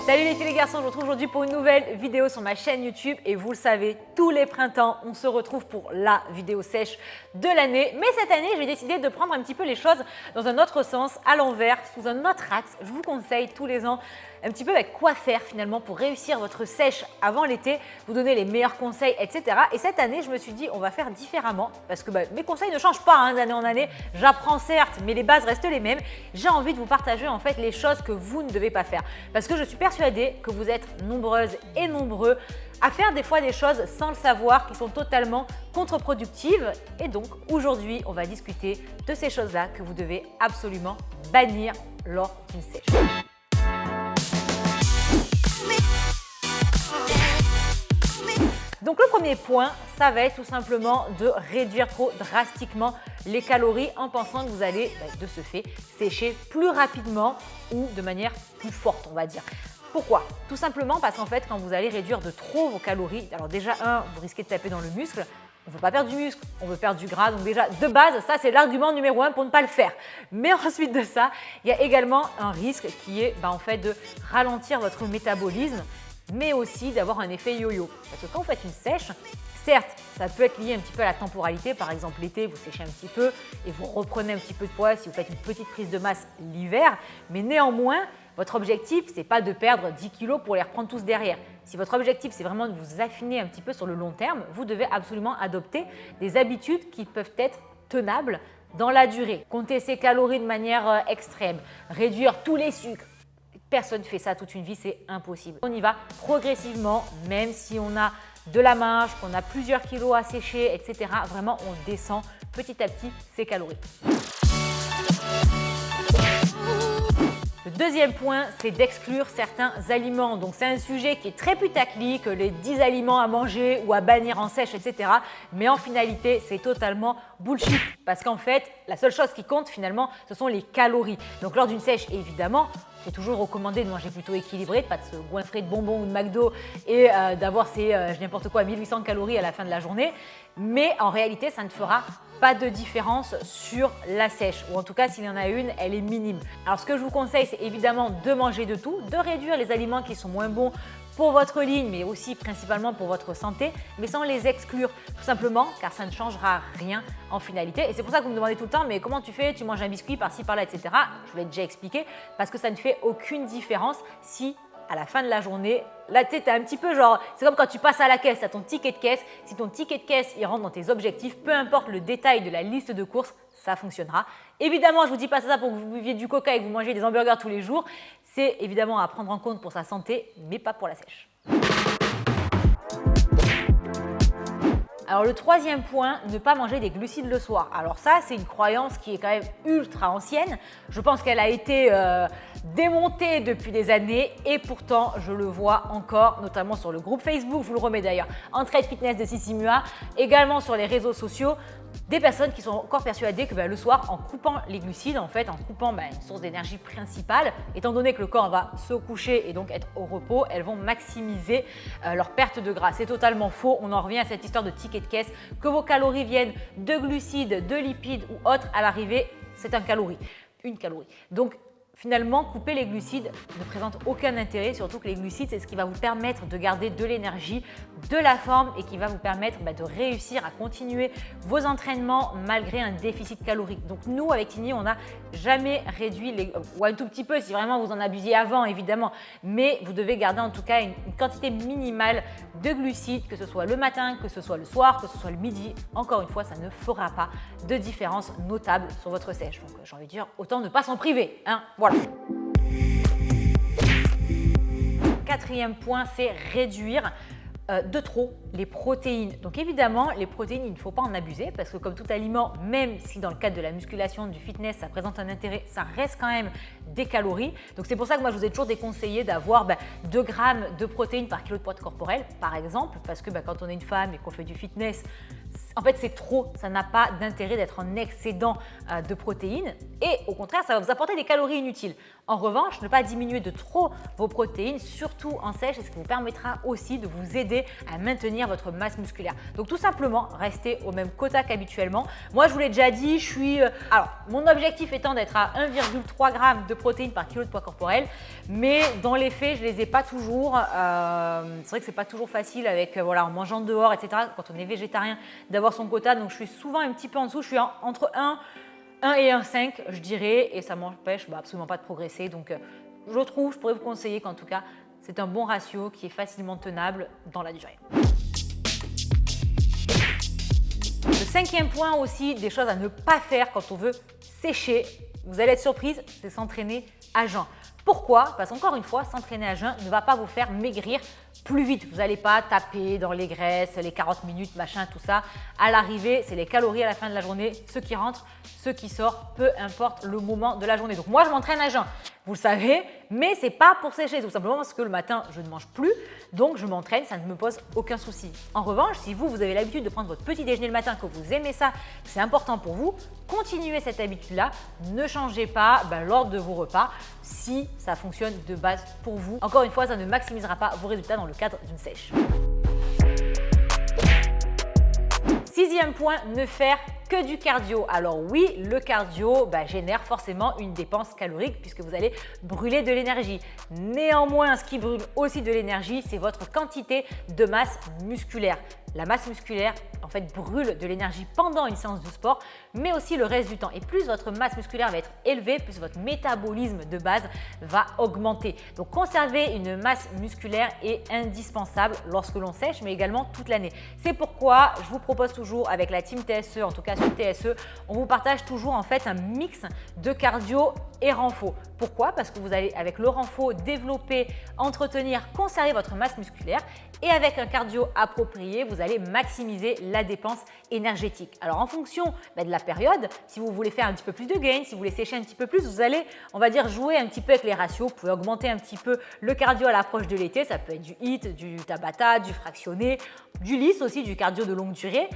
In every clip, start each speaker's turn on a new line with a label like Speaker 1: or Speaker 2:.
Speaker 1: Salut les filles et les garçons, je vous retrouve aujourd'hui pour une nouvelle vidéo sur ma chaîne YouTube et vous le savez, tous les printemps, on se retrouve pour la vidéo sèche de l'année. Mais cette année, j'ai décidé de prendre un petit peu les choses dans un autre sens, à l'envers, sous un autre axe. Je vous conseille tous les ans un petit peu quoi faire finalement pour réussir votre sèche avant l'été, vous donner les meilleurs conseils, etc. Et cette année, je me suis dit, on va faire différemment parce que mes conseils ne changent pas d'année en année. J'apprends certes, mais les bases restent les mêmes. J'ai envie de vous partager en fait les choses que vous ne devez pas faire parce que je suis persuadée que vous êtes nombreuses et nombreux à faire des fois des choses sans le savoir qui sont totalement contre-productives. Et donc aujourd'hui, on va discuter de ces choses-là que vous devez absolument bannir lors d'une sèche. Donc le premier point, ça va être tout simplement de réduire trop drastiquement les calories en pensant que vous allez de ce fait sécher plus rapidement ou de manière plus forte, on va dire. Pourquoi? Tout simplement parce qu'en fait, quand vous allez réduire de trop vos calories, alors déjà, vous risquez de taper dans le muscle. On ne veut pas perdre du muscle, on veut perdre du gras. Donc déjà, de base, ça c'est l'argument numéro 1 pour ne pas le faire. Mais ensuite de ça, il y a également un risque qui est en fait de ralentir votre métabolisme, mais aussi d'avoir un effet yo-yo. Parce que quand vous faites une sèche, certes, ça peut être lié un petit peu à la temporalité. Par exemple, l'été, vous séchez un petit peu et vous reprenez un petit peu de poids si vous faites une petite prise de masse l'hiver. Mais néanmoins, votre objectif, ce n'est pas de perdre 10 kilos pour les reprendre tous derrière. Si votre objectif, c'est vraiment de vous affiner un petit peu sur le long terme, vous devez absolument adopter des habitudes qui peuvent être tenables dans la durée. Compter ses calories de manière extrême, réduire tous les sucres. Personne ne fait ça toute une vie, c'est impossible. On y va progressivement, même si on a de la marge, qu'on a plusieurs kilos à sécher, etc. Vraiment, on descend petit à petit ses calories. Le deuxième point, c'est d'exclure certains aliments. Donc, c'est un sujet qui est très putaclic, les 10 aliments à manger ou à bannir en sèche, etc. Mais en finalité, c'est totalement bullshit. Parce qu'en fait, la seule chose qui compte finalement, ce sont les calories. Donc, lors d'une sèche, évidemment, c'est toujours recommandé de manger plutôt équilibré, de ne pas de se goinfrer de bonbons ou de McDo et d'avoir ces n'importe quoi 1800 calories à la fin de la journée. Mais en réalité, ça ne fera pas de différence sur la sèche, ou en tout cas s'il y en a une, elle est minime. Alors ce que je vous conseille, c'est évidemment de manger de tout, de réduire les aliments qui sont moins bons pour votre ligne, mais aussi principalement pour votre santé, mais sans les exclure, tout simplement car ça ne changera rien en finalité. Et c'est pour ça que vous me demandez tout le temps, mais comment tu fais? Tu manges un biscuit par-ci, par-là, etc. Je vous l'ai déjà expliqué, parce que ça ne fait aucune différence si à la fin de la journée, là tu sais, t'as un petit peu genre, c'est comme quand tu passes à la caisse, tu as ton ticket de caisse. Si ton ticket de caisse il rentre dans tes objectifs, peu importe le détail de la liste de courses, ça fonctionnera. Évidemment, je ne vous dis pas ça pour que vous buviez du coca et que vous mangez des hamburgers tous les jours. C'est évidemment à prendre en compte pour sa santé, mais pas pour la sèche. Alors le troisième point, ne pas manger des glucides le soir. Alors ça, c'est une croyance qui est quand même ultra ancienne. Je pense qu'elle a été démontée depuis des années et pourtant, je le vois encore, notamment sur le groupe Facebook, je vous le remets d'ailleurs, Entraide Fitness de Sissi Mua, également sur les réseaux sociaux, des personnes qui sont encore persuadées que le soir, en coupant les glucides, en fait, en coupant une source d'énergie principale, étant donné que le corps va se coucher et donc être au repos, elles vont maximiser leur perte de gras. C'est totalement faux. On en revient à cette histoire de ticket de caisse, que vos calories viennent de glucides, de lipides ou autres, à l'arrivée, c'est une calorie. Donc, finalement, couper les glucides ne présente aucun intérêt, surtout que les glucides, c'est ce qui va vous permettre de garder de l'énergie, de la forme et qui va vous permettre de réussir à continuer vos entraînements malgré un déficit calorique. Donc nous, avec Tini, on n'a jamais réduit, ou un tout petit peu si vraiment vous en abusiez avant, évidemment, mais vous devez garder en tout cas une quantité minimale de glucides, que ce soit le matin, que ce soit le soir, que ce soit le midi. Encore une fois, ça ne fera pas de différence notable sur votre sèche. Donc j'ai envie de dire, autant ne pas s'en priver. Voilà. Quatrième point, c'est réduire de trop les protéines. Donc évidemment, les protéines, il ne faut pas en abuser parce que comme tout aliment, même si dans le cadre de la musculation, du fitness, ça présente un intérêt, ça reste quand même des calories. Donc c'est pour ça que moi, je vous ai toujours déconseillé d'avoir 2 grammes de protéines par kilo de poids corporel, par exemple, parce que quand on est une femme et qu'on fait du fitness, en fait, c'est trop, ça n'a pas d'intérêt d'être en excédent de protéines et au contraire, ça va vous apporter des calories inutiles. En revanche, ne pas diminuer de trop vos protéines, surtout en sèche, c'est ce qui vous permettra aussi de vous aider à maintenir votre masse musculaire. Donc tout simplement, restez au même quota qu'habituellement. Moi, je vous l'ai déjà dit, alors, mon objectif étant d'être à 1,3 g de protéines par kilo de poids corporel, mais dans les faits, je ne les ai pas toujours. C'est vrai que c'est pas toujours facile avec, voilà, en mangeant dehors, etc. Quand on est végétarien, d'avoir son quota. Donc, je suis souvent un petit peu en dessous. Je suis entre 1 et 1,5, je dirais, et ça ne m'empêche absolument pas de progresser. Donc, je pourrais vous conseiller qu'en tout cas, c'est un bon ratio qui est facilement tenable dans la durée. Le 5e point aussi, des choses à ne pas faire quand on veut sécher, vous allez être surprise, c'est s'entraîner à jeun. Pourquoi? Parce qu'encore une fois, s'entraîner à jeun ne va pas vous faire maigrir plus vite. Vous n'allez pas taper dans les graisses, les 40 minutes, machin, tout ça. À l'arrivée, c'est les calories à la fin de la journée, ceux qui rentrent, ceux qui sortent, peu importe le moment de la journée. Donc moi, je m'entraîne à jeun, vous le savez, mais ce n'est pas pour sécher, tout simplement parce que le matin, je ne mange plus, donc je m'entraîne, ça ne me pose aucun souci. En revanche, si vous avez l'habitude de prendre votre petit déjeuner le matin, que vous aimez ça, c'est important pour vous, continuez cette habitude-là, ne changez pas l'ordre de vos repas si ça fonctionne de base pour vous. Encore une fois, ça ne maximisera pas vos résultats dans le cadre d'une sèche. 6e point, ne faire que du cardio. Alors oui, le cardio génère forcément une dépense calorique puisque vous allez brûler de l'énergie. Néanmoins, ce qui brûle aussi de l'énergie, c'est votre quantité de masse musculaire. La masse musculaire, en fait, brûle de l'énergie pendant une séance de sport, mais aussi le reste du temps. Et plus votre masse musculaire va être élevée, plus votre métabolisme de base va augmenter. Donc, conserver une masse musculaire est indispensable lorsque l'on sèche, mais également toute l'année. C'est pourquoi je vous propose toujours avec la team TSE, en tout cas sur TSE, on vous partage toujours en fait un mix de cardio et renfo. Pourquoi? Parce que vous allez, avec le renfo, développer, entretenir, conserver votre masse musculaire et avec un cardio approprié, vous allez maximiser la dépense énergétique. Alors, en fonction de la période, si vous voulez faire un petit peu plus de gain, si vous voulez sécher un petit peu plus, vous allez, on va dire, jouer un petit peu avec les ratios. Vous pouvez augmenter un petit peu le cardio à l'approche de l'été. Ça peut être du HIIT, du Tabata, du fractionné, du lisse aussi, du cardio de longue durée.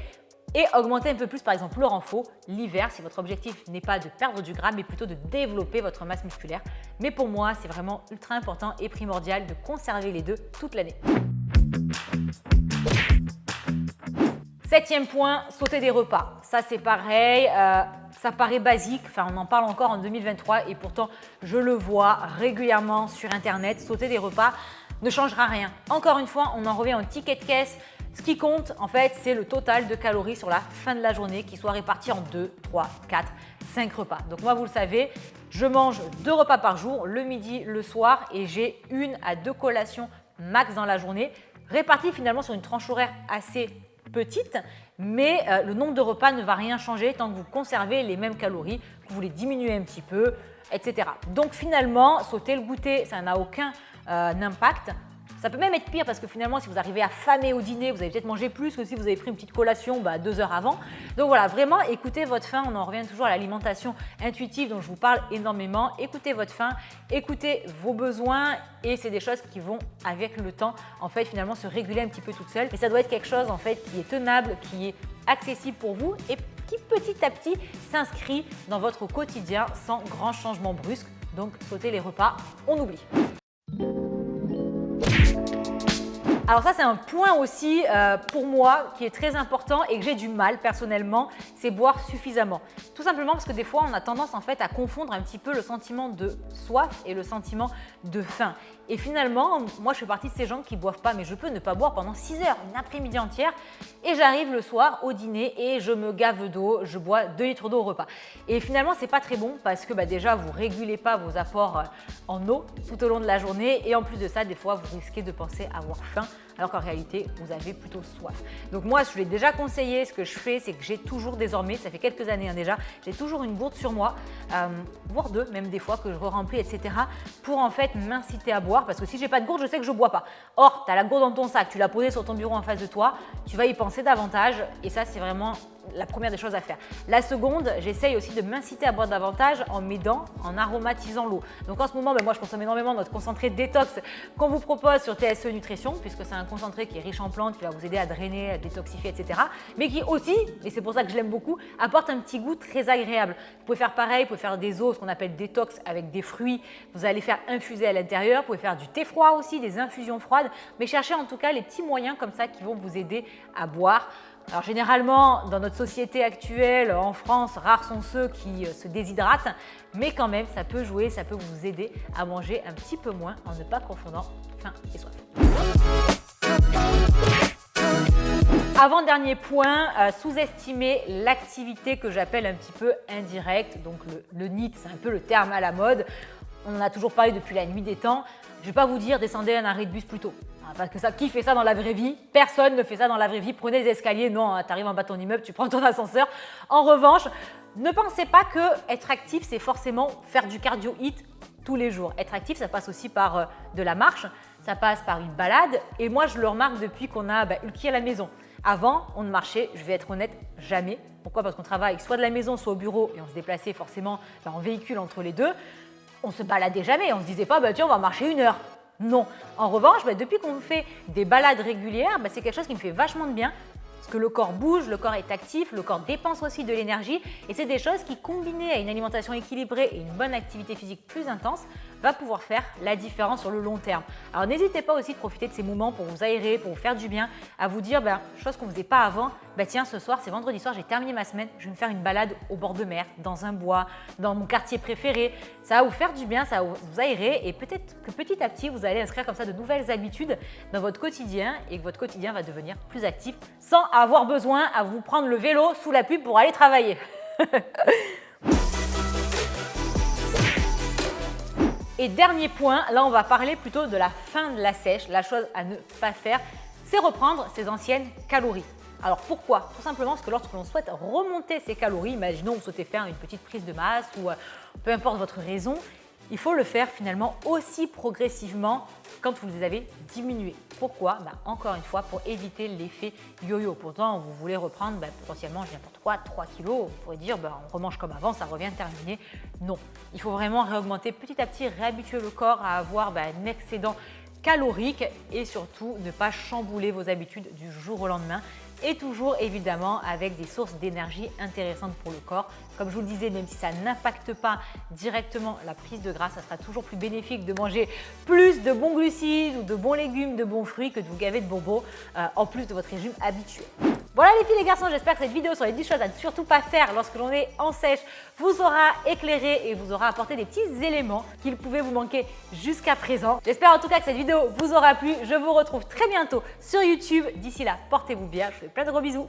Speaker 1: Et augmenter un peu plus, par exemple, le renfo l'hiver si votre objectif n'est pas de perdre du gras, mais plutôt de développer votre masse musculaire. Mais pour moi, c'est vraiment ultra important et primordial de conserver les deux toute l'année. 7e point, sauter des repas. Ça, c'est pareil, ça paraît basique, enfin, on en parle encore en 2023 et pourtant, je le vois régulièrement sur Internet. Sauter des repas ne changera rien. Encore une fois, on en revient au ticket de caisse. Ce qui compte, en fait, c'est le total de calories sur la fin de la journée qui soit réparti en 2, 3, 4, 5 repas. Donc moi, vous le savez, je mange 2 repas par jour, le midi, le soir, et j'ai 1 à 2 collations max dans la journée, réparties finalement sur une tranche horaire assez petite, mais le nombre de repas ne va rien changer tant que vous conservez les mêmes calories, que vous les diminuez un petit peu, etc. Donc finalement, sauter le goûter, ça n'a aucun impact. Ça peut même être pire parce que finalement, si vous arrivez affamé au dîner, vous allez peut-être manger plus que si vous avez pris une petite collation 2 heures avant. Donc voilà, vraiment, écoutez votre faim. On en revient toujours à l'alimentation intuitive dont je vous parle énormément. Écoutez votre faim, écoutez vos besoins et c'est des choses qui vont, avec le temps, en fait, finalement, se réguler un petit peu toutes seules. Mais ça doit être quelque chose, en fait, qui est tenable, qui est accessible pour vous et qui, petit à petit, s'inscrit dans votre quotidien sans grand changement brusque. Donc, sauter les repas, on oublie. Alors ça, c'est un point aussi pour moi qui est très important et que j'ai du mal personnellement, c'est boire suffisamment. Tout simplement parce que des fois, on a tendance en fait à confondre un petit peu le sentiment de soif et le sentiment de faim. Et finalement, moi, je fais partie de ces gens qui ne boivent pas, mais je peux ne pas boire pendant 6 heures, une après-midi entière. Et j'arrive le soir au dîner et je me gave d'eau, je bois 2 litres d'eau au repas. Et finalement, ce n'est pas très bon parce que déjà, vous ne régulez pas vos apports en eau tout au long de la journée. Et en plus de ça, des fois, vous risquez de penser avoir faim alors qu'en réalité, vous avez plutôt soif. Donc moi, je l'ai déjà conseillé, ce que je fais, c'est que j'ai toujours désormais, ça fait quelques années déjà, j'ai toujours une gourde sur moi, voire 2, même des fois que je remplis, etc. pour en fait m'inciter à boire parce que si j'ai pas de gourde, je sais que je bois pas. Or, tu as la gourde dans ton sac, tu l'as posée sur ton bureau en face de toi, tu vas y penser davantage et ça, c'est vraiment la première des choses à faire. La seconde, j'essaye aussi de m'inciter à boire davantage en m'aidant, en aromatisant l'eau. Donc en ce moment, moi je consomme énormément de notre concentré détox qu'on vous propose sur TSE Nutrition puisque c'est un concentré qui est riche en plantes, qui va vous aider à drainer, à détoxifier, etc. Mais qui aussi, et c'est pour ça que je l'aime beaucoup, apporte un petit goût très agréable. Vous pouvez faire pareil, vous pouvez faire des eaux, ce qu'on appelle détox avec des fruits. Vous allez faire infuser à l'intérieur. Vous pouvez faire du thé froid aussi, des infusions froides. Mais cherchez en tout cas les petits moyens comme ça qui vont vous aider à boire. Alors généralement, dans notre société actuelle, en France, rares sont ceux qui se déshydratent, mais quand même, ça peut jouer, ça peut vous aider à manger un petit peu moins en ne pas confondant faim et soif. Avant-dernier point, sous-estimer l'activité que j'appelle un petit peu indirecte, donc le NEAT, c'est un peu le terme à la mode. On en a toujours parlé depuis la nuit des temps. Je ne vais pas vous dire descendez un arrêt de bus plus tôt. Parce que ça, qui fait ça dans la vraie vie? Personne ne fait ça dans la vraie vie. Prenez les escaliers, non, tu arrives en bas de ton immeuble, tu prends ton ascenseur. En revanche, ne pensez pas que être actif, c'est forcément faire du cardio HIIT tous les jours. Être actif, ça passe aussi par de la marche, ça passe par une balade. Et moi, je le remarque depuis qu'on a Ulki à la maison. Avant, on ne marchait, je vais être honnête, jamais. Pourquoi? Parce qu'on travaille soit de la maison, soit au bureau et on se déplaçait forcément en véhicule entre les deux. On se baladait jamais, on se disait pas tiens, on va marcher 1 heure. Non. En revanche, depuis qu'on fait des balades régulières, c'est quelque chose qui me fait vachement de bien. Parce que le corps bouge, le corps est actif, le corps dépense aussi de l'énergie. Et c'est des choses qui, combinées à une alimentation équilibrée et une bonne activité physique plus intense, va pouvoir faire la différence sur le long terme. Alors n'hésitez pas aussi de profiter de ces moments pour vous aérer, pour vous faire du bien, à vous dire, chose qu'on ne faisait pas avant, tiens, ce soir, c'est vendredi soir, j'ai terminé ma semaine, je vais me faire une balade au bord de mer, dans un bois, dans mon quartier préféré. Ça va vous faire du bien, ça va vous aérer et peut-être que petit à petit, vous allez inscrire comme ça de nouvelles habitudes dans votre quotidien et que votre quotidien va devenir plus actif sans avoir besoin à vous prendre le vélo sous la pluie pour aller travailler. Et dernier point, là on va parler plutôt de la fin de la sèche. La chose à ne pas faire, c'est reprendre ses anciennes calories. Alors pourquoi? Tout simplement parce que lorsque l'on souhaite remonter ses calories, imaginons vous souhaitez faire une petite prise de masse ou peu importe votre raison, il faut le faire finalement aussi progressivement quand vous les avez diminués. Pourquoi? Encore une fois, pour éviter l'effet yo-yo. Pourtant, vous voulez reprendre potentiellement n'importe quoi, 3 kilos. Vous pourrez dire, on remange comme avant, ça revient terminé. Non, il faut vraiment réaugmenter petit à petit, réhabituer le corps à avoir un excédent calorique et surtout ne pas chambouler vos habitudes du jour au lendemain. Et toujours évidemment avec des sources d'énergie intéressantes pour le corps. Comme je vous le disais, même si ça n'impacte pas directement la prise de gras, ça sera toujours plus bénéfique de manger plus de bons glucides ou de bons légumes, de bons fruits que de vous gaver de bobos en plus de votre régime habituel. Voilà les filles et les garçons, j'espère que cette vidéo sur les 10 choses à ne surtout pas faire lorsque l'on est en sèche vous aura éclairé et vous aura apporté des petits éléments qui pouvaient vous manquer jusqu'à présent. J'espère en tout cas que cette vidéo vous aura plu. Je vous retrouve très bientôt sur YouTube. D'ici là, portez-vous bien. Je vous fais plein de gros bisous.